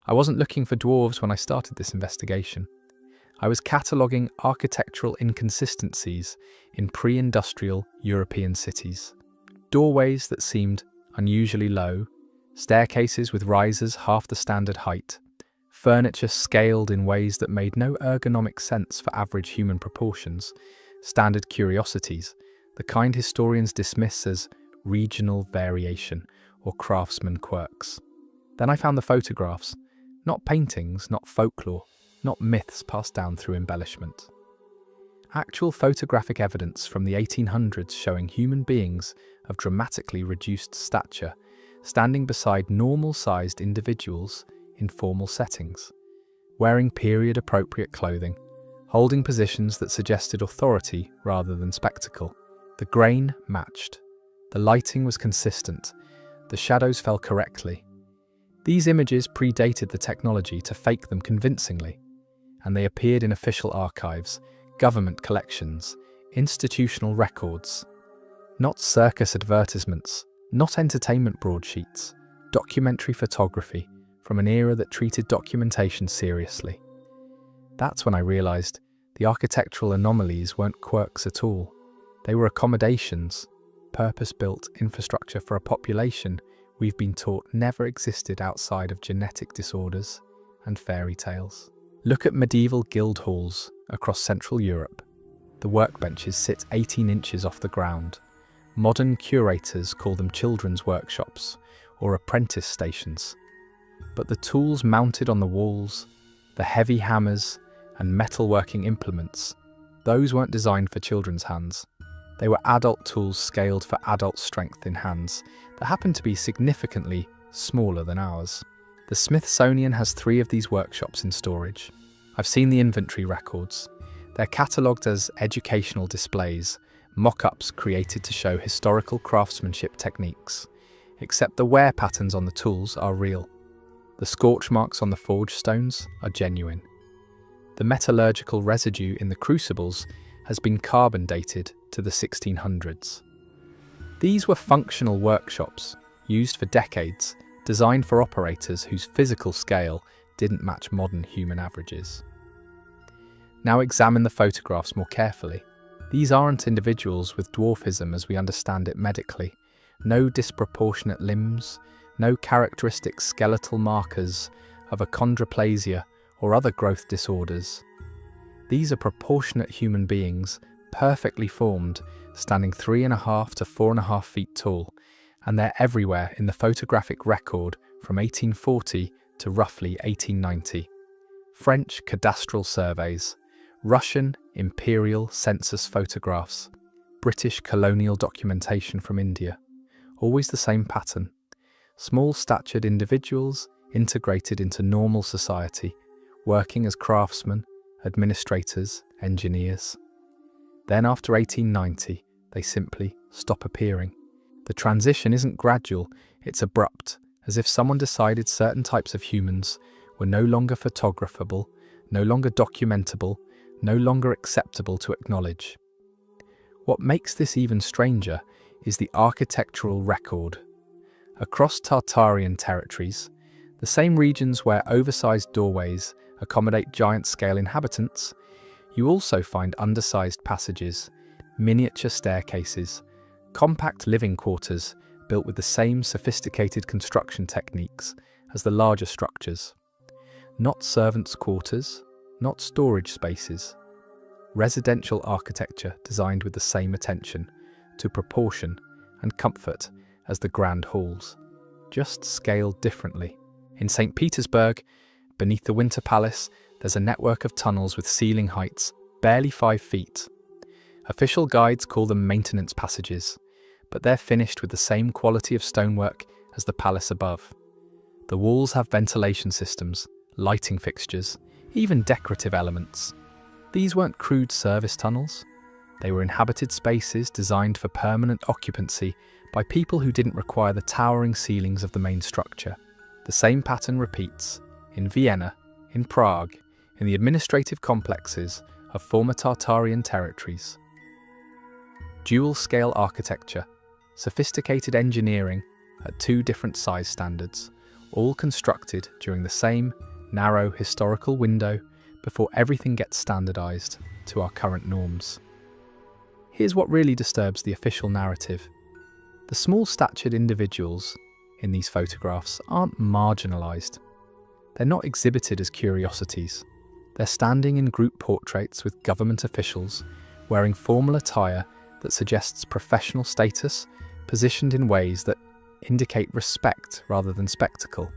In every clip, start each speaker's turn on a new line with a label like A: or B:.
A: I wasn't looking for dwarves when I started this investigation. I was cataloguing architectural inconsistencies in pre-industrial European cities. Doorways that seemed unusually low, staircases with risers half the standard height, furniture scaled in ways that made no ergonomic sense for average human proportions, standard curiosities, the kind historians dismiss as regional variation or craftsman quirks. Then I found the photographs, not paintings, not folklore, not myths passed down through embellishment. Actual photographic evidence from the 1800s showing human beings of dramatically reduced stature standing beside normal-sized individuals in formal settings, wearing period-appropriate clothing, holding positions that suggested authority rather than spectacle. The grain matched. The lighting was consistent. The shadows fell correctly. These images predated the technology to fake them convincingly, and they appeared in official archives, government collections, institutional records. Not circus advertisements, not entertainment broadsheets, documentary photography from an era that treated documentation seriously. That's when I realized the architectural anomalies weren't quirks at all. They were accommodations, purpose-built infrastructure for a population we've been taught never existed outside of genetic disorders and fairy tales. Look at medieval guild halls across Central Europe. The workbenches sit 18 inches off the ground. Modern curators call them children's workshops or apprentice stations. But the tools mounted on the walls, the heavy hammers and metalworking implements, those weren't designed for children's hands. They were adult tools scaled for adult strength in hands that happened to be significantly smaller than ours. The Smithsonian has 3 of these workshops in storage. I've seen the inventory records. They're catalogued as educational displays, mock-ups created to show historical craftsmanship techniques, except the wear patterns on the tools are real. The scorch marks on the forge stones are genuine. The metallurgical residue in the crucibles has been carbon dated to the 1600s. These were functional workshops, used for decades, designed for operators whose physical scale didn't match modern human averages. Now examine the photographs more carefully. These aren't individuals with dwarfism as we understand it medically. No disproportionate limbs, no characteristic skeletal markers of achondroplasia or other growth disorders. These are proportionate human beings, perfectly formed, standing 3.5 to 4.5 feet tall, and they're everywhere in the photographic record from 1840 to roughly 1890. French cadastral surveys, Russian imperial census photographs, British colonial documentation from India. Always the same pattern. Small-statured individuals integrated into normal society, working as craftsmen, administrators, engineers. Then after 1890, they simply stop appearing. The transition isn't gradual, it's abrupt, as if someone decided certain types of humans were no longer photographable, no longer documentable, no longer acceptable to acknowledge. What makes this even stranger is the architectural record. Across Tartarian territories, the same regions where oversized doorways accommodate giant-scale inhabitants, you also find undersized passages, miniature staircases, compact living quarters built with the same sophisticated construction techniques as the larger structures. Not servants' quarters, not storage spaces. Residential architecture designed with the same attention to proportion and comfort as the grand halls, just scaled differently. In St. Petersburg, beneath the Winter Palace, there's a network of tunnels with ceiling heights barely 5 feet. Official guides call them maintenance passages, but they're finished with the same quality of stonework as the palace above. The walls have ventilation systems, lighting fixtures, even decorative elements. These weren't crude service tunnels. They were inhabited spaces designed for permanent occupancy by people who didn't require the towering ceilings of the main structure. The same pattern repeats in Vienna, in Prague, in the administrative complexes of former Tartarian territories. Dual-scale architecture, sophisticated engineering at 2 different size standards, all constructed during the same narrow historical window before everything gets standardized to our current norms. Here's what really disturbs the official narrative. The small-statured individuals in these photographs aren't marginalized. They're not exhibited as curiosities. They're standing in group portraits with government officials, wearing formal attire that suggests professional status, positioned in ways that indicate respect rather than spectacle.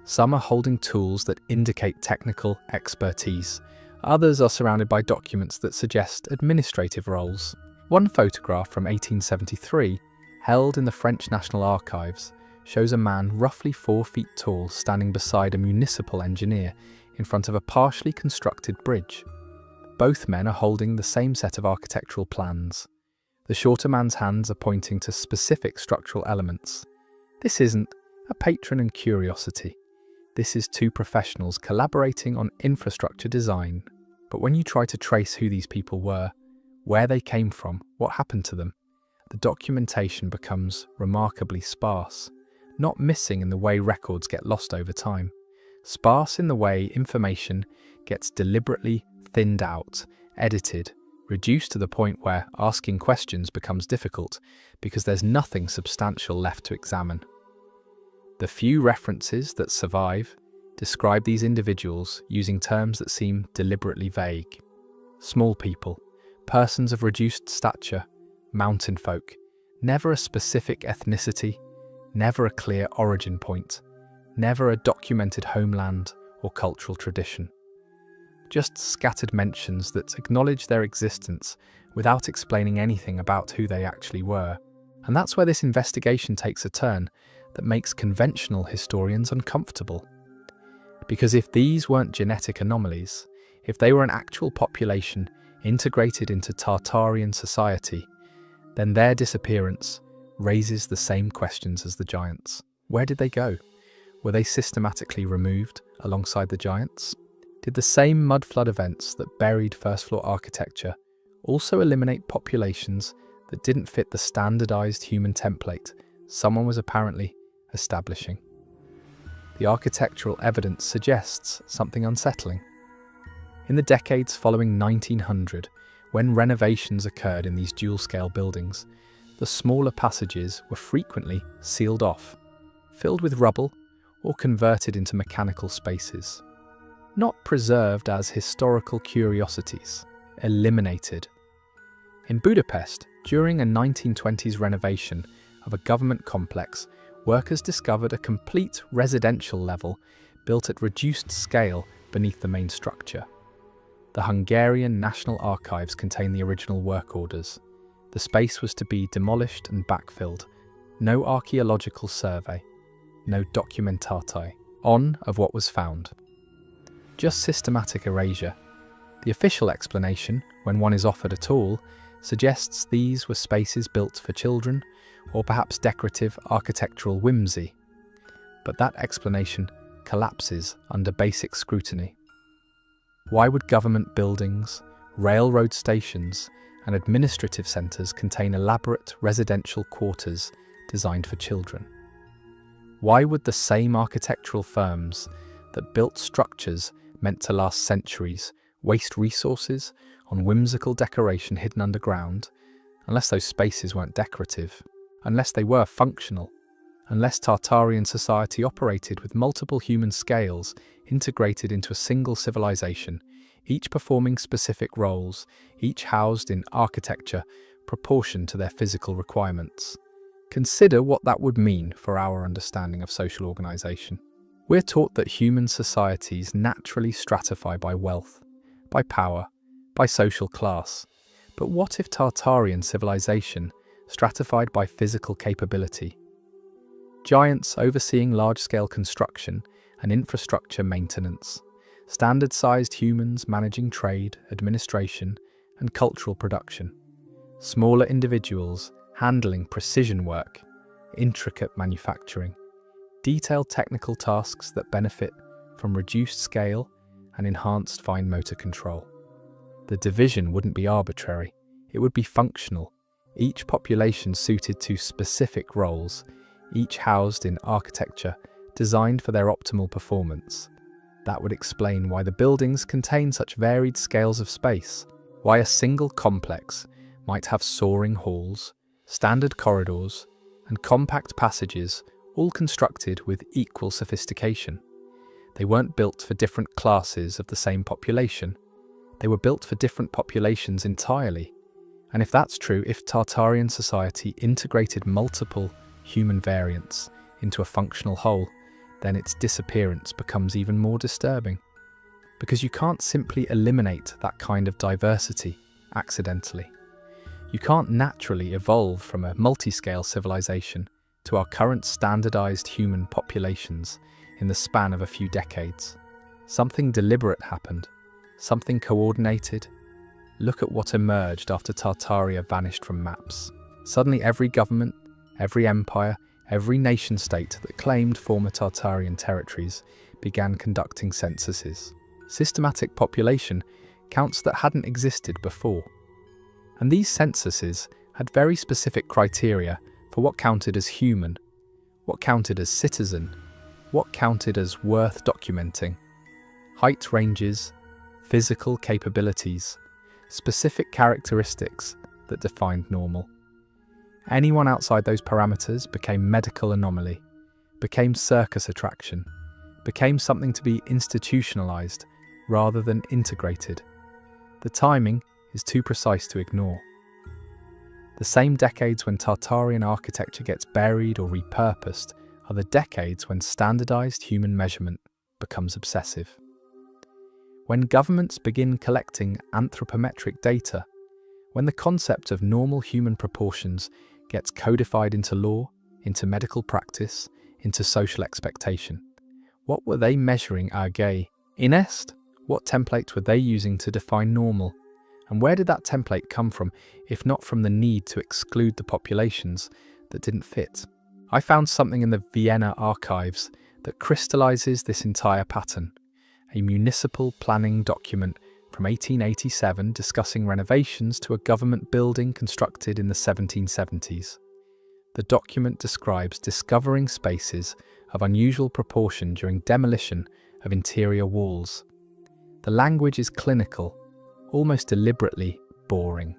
A: Some are holding tools that indicate technical expertise. Others are surrounded by documents that suggest administrative roles. One photograph from 1873, held in the French National Archives, shows a man roughly 4 feet tall standing beside a municipal engineer in front of a partially constructed bridge. Both men are holding the same set of architectural plans. The shorter man's hands are pointing to specific structural elements. This isn't a patron and curiosity. This is two professionals collaborating on infrastructure design. But when you try to trace who these people were, where they came from, what happened to them, the documentation becomes remarkably sparse. Not missing in the way records get lost over time. Sparse in the way information gets deliberately thinned out, edited, reduced to the point where asking questions becomes difficult because there's nothing substantial left to examine. The few references that survive describe these individuals using terms that seem deliberately vague. Small people, persons of reduced stature, mountain folk, never a specific ethnicity, never a clear origin point, never a documented homeland or cultural tradition. Just scattered mentions that acknowledge their existence without explaining anything about who they actually were. And that's where this investigation takes a turn that makes conventional historians uncomfortable. Because if these weren't genetic anomalies, if they were an actual population integrated into Tartarian society, then their disappearance raises the same questions as the giants. Where did they go? Were they systematically removed alongside the giants? Did the same mudflood events that buried first-floor architecture also eliminate populations that didn't fit the standardized human template someone was apparently establishing? The architectural evidence suggests something unsettling. In the decades following 1900, when renovations occurred in these dual-scale buildings, the smaller passages were frequently sealed off, filled with rubble, or converted into mechanical spaces. Not preserved as historical curiosities, eliminated. In Budapest, during a 1920s renovation of a government complex, workers discovered a complete residential level built at reduced scale beneath the main structure. The Hungarian National Archives contain the original work orders. The space was to be demolished and backfilled. No archaeological survey, no documentate on of what was found. Just systematic erasure. The official explanation, when one is offered at all, suggests these were spaces built for children, or perhaps decorative architectural whimsy. But that explanation collapses under basic scrutiny. Why would government buildings, railroad stations, and administrative centres contain elaborate residential quarters designed for children? Why would the same architectural firms that built structures meant to last centuries waste resources on whimsical decoration hidden underground, unless those spaces weren't decorative, unless they were functional, unless Tartarian society operated with multiple human scales integrated into a single civilization, each performing specific roles, each housed in architecture proportioned to their physical requirements? Consider what that would mean for our understanding of social organization. We're taught that human societies naturally stratify by wealth, by power, by social class. But what if Tartarian civilization stratified by physical capability? Giants overseeing large-scale construction and infrastructure maintenance, standard-sized humans managing trade, administration, and cultural production, smaller individuals handling precision work, intricate manufacturing, detailed technical tasks that benefit from reduced scale and enhanced fine motor control. The division wouldn't be arbitrary, it would be functional, each population suited to specific roles, each housed in architecture designed for their optimal performance. That would explain why the buildings contain such varied scales of space, why a single complex might have soaring halls, standard corridors, and compact passages, all constructed with equal sophistication. They weren't built for different classes of the same population. They were built for different populations entirely. And if that's true, if Tartarian society integrated multiple human variants into a functional whole, then its disappearance becomes even more disturbing. Because you can't simply eliminate that kind of diversity accidentally. You can't naturally evolve from a multi-scale civilization to our current standardized human populations in the span of a few decades. Something deliberate happened, something coordinated. Look at what emerged after Tartaria vanished from maps. Suddenly every government, every empire, every nation-state that claimed former Tartarian territories began conducting censuses. Systematic population counts that hadn't existed before. And these censuses had very specific criteria for what counted as human, what counted as citizen, what counted as worth documenting. Height ranges, physical capabilities, specific characteristics that defined normal. Anyone outside those parameters became medical anomaly, became circus attraction, became something to be institutionalized rather than integrated. The timing is too precise to ignore. The same decades when Tartarian architecture gets buried or repurposed are the decades when standardized human measurement becomes obsessive. When governments begin collecting anthropometric data, when the concept of normal human proportions gets codified into law, into medical practice, into social expectation, what were they measuring age inest? What template were they using to define normal? And where did that template come from, if not from the need to exclude the populations that didn't fit? I found something in the Vienna archives that crystallizes this entire pattern. A municipal planning document from 1887 discussing renovations to a government building constructed in the 1770s. The document describes discovering spaces of unusual proportion during demolition of interior walls. The language is clinical, almost deliberately boring,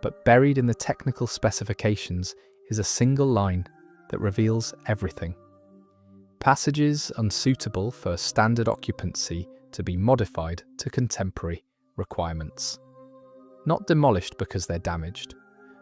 A: but buried in the technical specifications is a single line that reveals everything. Passages unsuitable for standard occupancy to be modified to contemporary requirements. Not demolished because they're damaged,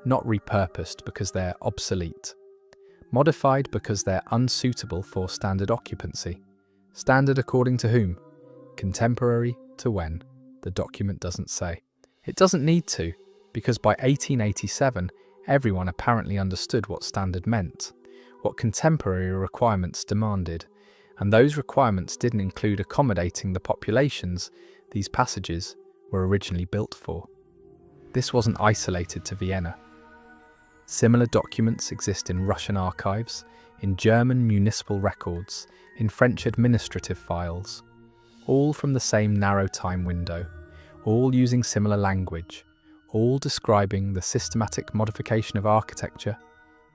A: not repurposed because they're obsolete. Modified because they're unsuitable for standard occupancy. Standard according to whom? Contemporary to when? The document doesn't say. It doesn't need to, because by 1887, everyone apparently understood what standard meant, what contemporary requirements demanded, and those requirements didn't include accommodating the populations these passages were originally built for. This wasn't isolated to Vienna. Similar documents exist in Russian archives, in German municipal records, in French administrative files, all from the same narrow time window, all using similar language, all describing the systematic modification of architecture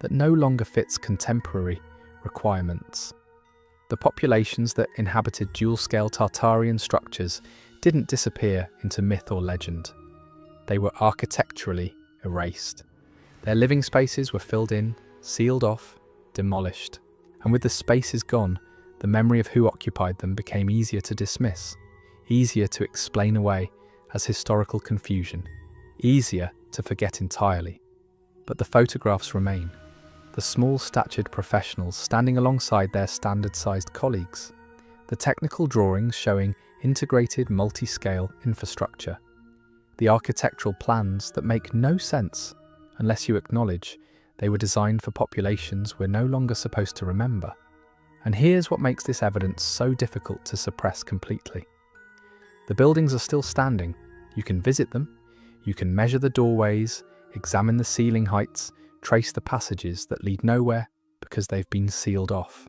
A: that no longer fits contemporary requirements. The populations that inhabited dual-scale Tartarian structures didn't disappear into myth or legend. They were architecturally erased. Their living spaces were filled in, sealed off, demolished, and with the spaces gone, the memory of who occupied them became easier to dismiss, easier to explain away as historical confusion, easier to forget entirely. But the photographs remain, the small-statured professionals standing alongside their standard-sized colleagues, the technical drawings showing integrated multi-scale infrastructure, the architectural plans that make no sense unless you acknowledge they were designed for populations we're no longer supposed to remember. And here's what makes this evidence so difficult to suppress completely. The buildings are still standing. You can visit them, you can measure the doorways, examine the ceiling heights, trace the passages that lead nowhere because they've been sealed off.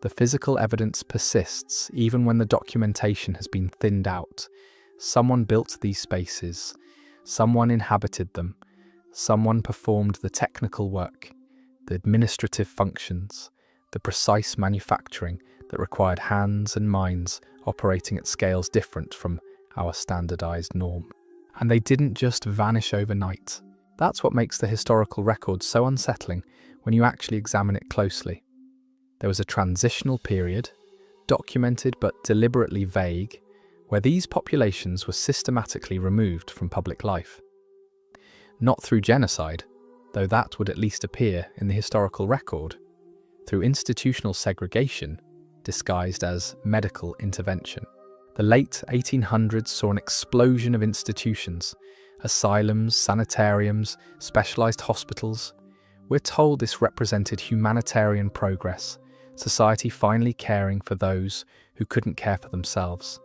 A: The physical evidence persists even when the documentation has been thinned out. Someone built these spaces, someone inhabited them, someone performed the technical work, the administrative functions, the precise manufacturing that required hands and minds operating at scales different from our standardized norm. And they didn't just vanish overnight. That's what makes the historical record so unsettling when you actually examine it closely. There was a transitional period, documented but deliberately vague, where these populations were systematically removed from public life. Not through genocide, though that would at least appear in the historical record, through institutional segregation disguised as medical intervention. The late 1800s saw an explosion of institutions, asylums, sanitariums, specialized hospitals. We're told this represented humanitarian progress, society finally caring for those who couldn't care for themselves.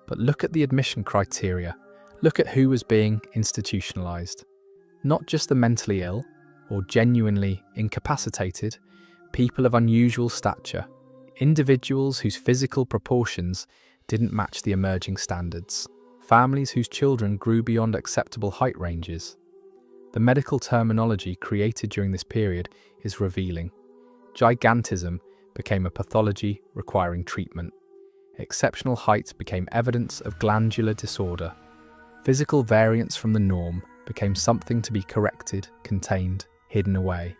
A: But look at the admission criteria. Look at who was being institutionalized. Not just the mentally ill or genuinely incapacitated, people of unusual stature, individuals whose physical proportions didn't match the emerging standards, families whose children grew beyond acceptable height ranges. The medical terminology created during this period is revealing. Gigantism became a pathology requiring treatment. Exceptional height became evidence of glandular disorder. Physical variance from the norm became something to be corrected, contained, hidden away.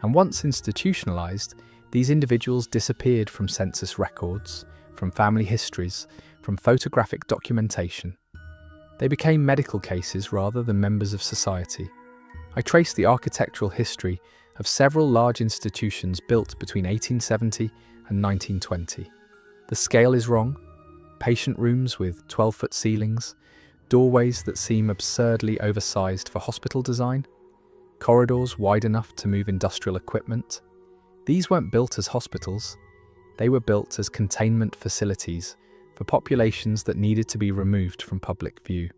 A: And once institutionalized, these individuals disappeared from census records, from family histories, from photographic documentation. They became medical cases rather than members of society. I traced the architectural history of several large institutions built between 1870 and 1920. The scale is wrong. Patient rooms with 12-foot ceilings, doorways that seem absurdly oversized for hospital design, corridors wide enough to move industrial equipment. These weren't built as hospitals. They were built as containment facilities for populations that needed to be removed from public view.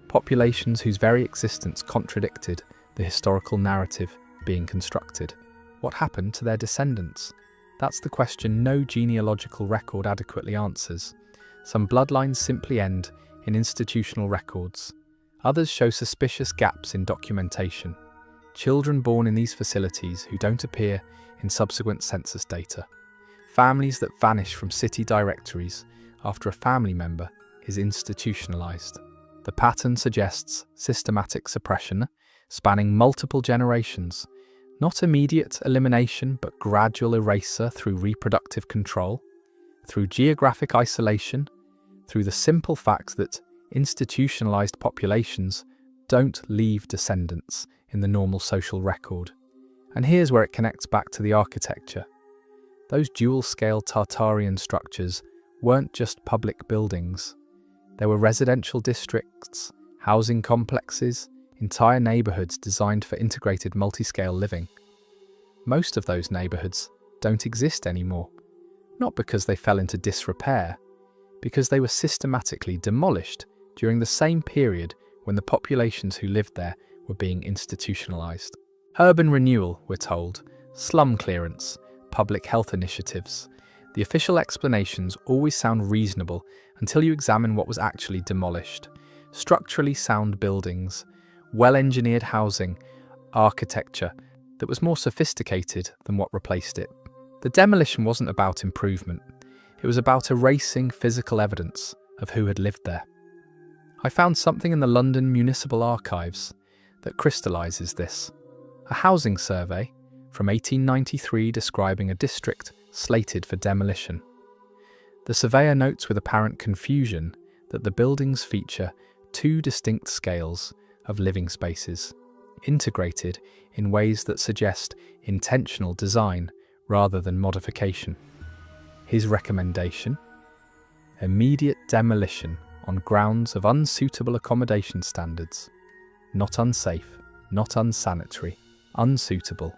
A: Populations whose very existence contradicted the historical narrative being constructed. What happened to their descendants? That's the question no genealogical record adequately answers. Some bloodlines simply end in institutional records. Others show suspicious gaps in documentation. Children born in these facilities who don't appear in subsequent census data. Families that vanish from city directories after a family member is institutionalized. The pattern suggests systematic suppression, spanning multiple generations. Not immediate elimination, but gradual erasure through reproductive control, through geographic isolation, through the simple fact that institutionalized populations don't leave descendants in the normal social record. And here's where it connects back to the architecture. Those dual-scale Tartarian structures weren't just public buildings. There were residential districts, housing complexes, entire neighborhoods designed for integrated multi-scale living. Most of those neighborhoods don't exist anymore, not because they fell into disrepair, because they were systematically demolished during the same period when the populations who lived there were being institutionalized. Urban renewal, we're told, slum clearance, public health initiatives. The official explanations always sound reasonable until you examine what was actually demolished. Structurally sound buildings, well-engineered housing, architecture that was more sophisticated than what replaced it. The demolition wasn't about improvement. It was about erasing physical evidence of who had lived there. I found something in the London Municipal Archives that crystallises this. A housing survey from 1893 describing a district slated for demolition. The surveyor notes with apparent confusion that the buildings feature two distinct scales of living spaces, integrated in ways that suggest intentional design rather than modification. His recommendation? Immediate demolition on grounds of unsuitable accommodation standards. Not unsafe, not unsanitary, unsuitable.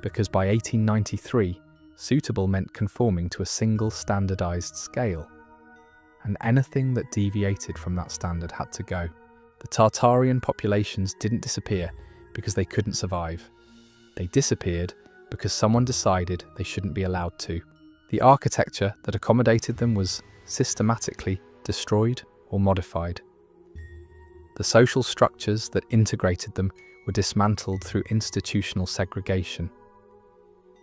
A: Because by 1893, suitable meant conforming to a single standardized scale. And anything that deviated from that standard had to go. The Tartarian populations didn't disappear because they couldn't survive. They disappeared because someone decided they shouldn't be allowed to. The architecture that accommodated them was systematically destroyed or modified. The social structures that integrated them were dismantled through institutional segregation.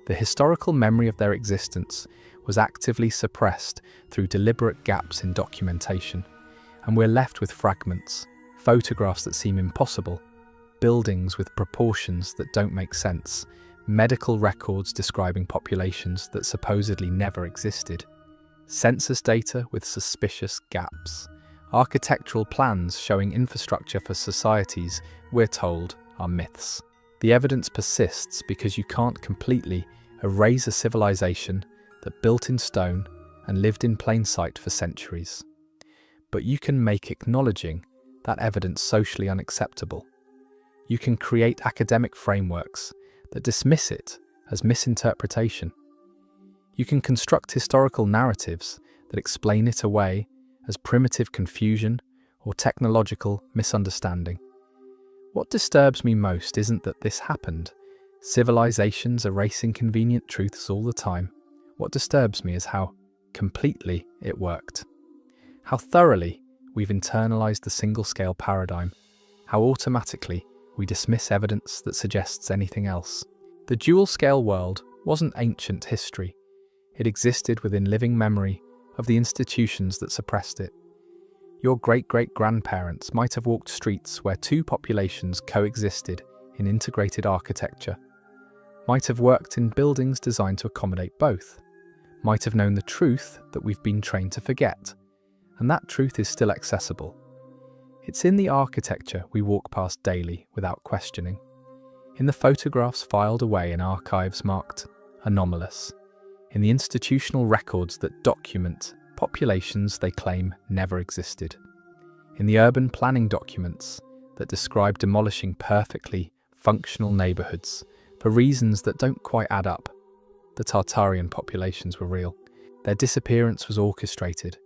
A: The historical memory of their existence was actively suppressed through deliberate gaps in documentation, and we're left with fragments, photographs that seem impossible, buildings with proportions that don't make sense, medical records describing populations that supposedly never existed, census data with suspicious gaps, architectural plans showing infrastructure for societies we're told are myths. The evidence persists because you can't completely erase a civilization that built in stone and lived in plain sight for centuries. But you can make acknowledging that evidence socially unacceptable. You can create academic frameworks that dismiss it as misinterpretation. You can construct historical narratives that explain it away as primitive confusion or technological misunderstanding. What disturbs me most isn't that this happened. Civilizations erasing convenient truths all the time. What disturbs me is how completely it worked. How thoroughly we've internalized the single-scale paradigm. How automatically we dismiss evidence that suggests anything else. The dual-scale world wasn't ancient history. It existed within living memory of the institutions that suppressed it. Your great-great-grandparents might have walked streets where two populations coexisted in integrated architecture, might have worked in buildings designed to accommodate both, might have known the truth that we've been trained to forget, and that truth is still accessible. It's in the architecture we walk past daily without questioning, in the photographs filed away in archives marked anomalous, in the institutional records that document populations they claim never existed, in the urban planning documents that describe demolishing perfectly functional neighborhoods for reasons that don't quite add up. The Tartarian populations were real. Their disappearance was orchestrated,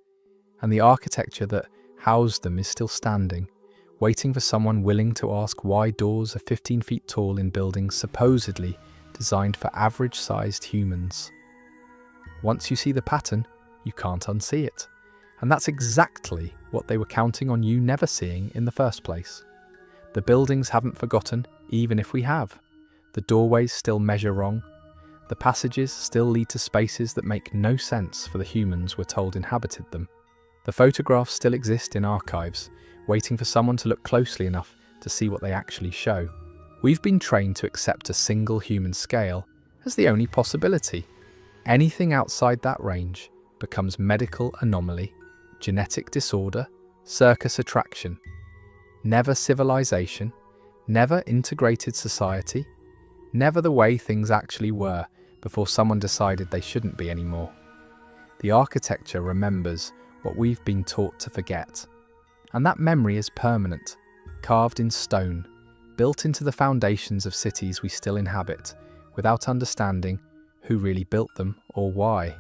A: and the architecture that housed them is still standing, waiting for someone willing to ask why doors are 15 feet tall in buildings supposedly designed for average-sized humans. Once you see the pattern, you can't unsee it. And that's exactly what they were counting on you never seeing in the first place. The buildings haven't forgotten, even if we have. The doorways still measure wrong. The passages still lead to spaces that make no sense for the humans we're told inhabited them. The photographs still exist in archives, waiting for someone to look closely enough to see what they actually show. We've been trained to accept a single human scale as the only possibility. Anything outside that range becomes medical anomaly, genetic disorder, circus attraction. Never civilization, never integrated society, never the way things actually were before someone decided they shouldn't be anymore. The architecture remembers what we've been taught to forget. And that memory is permanent, carved in stone, built into the foundations of cities we still inhabit, without understanding who really built them or why.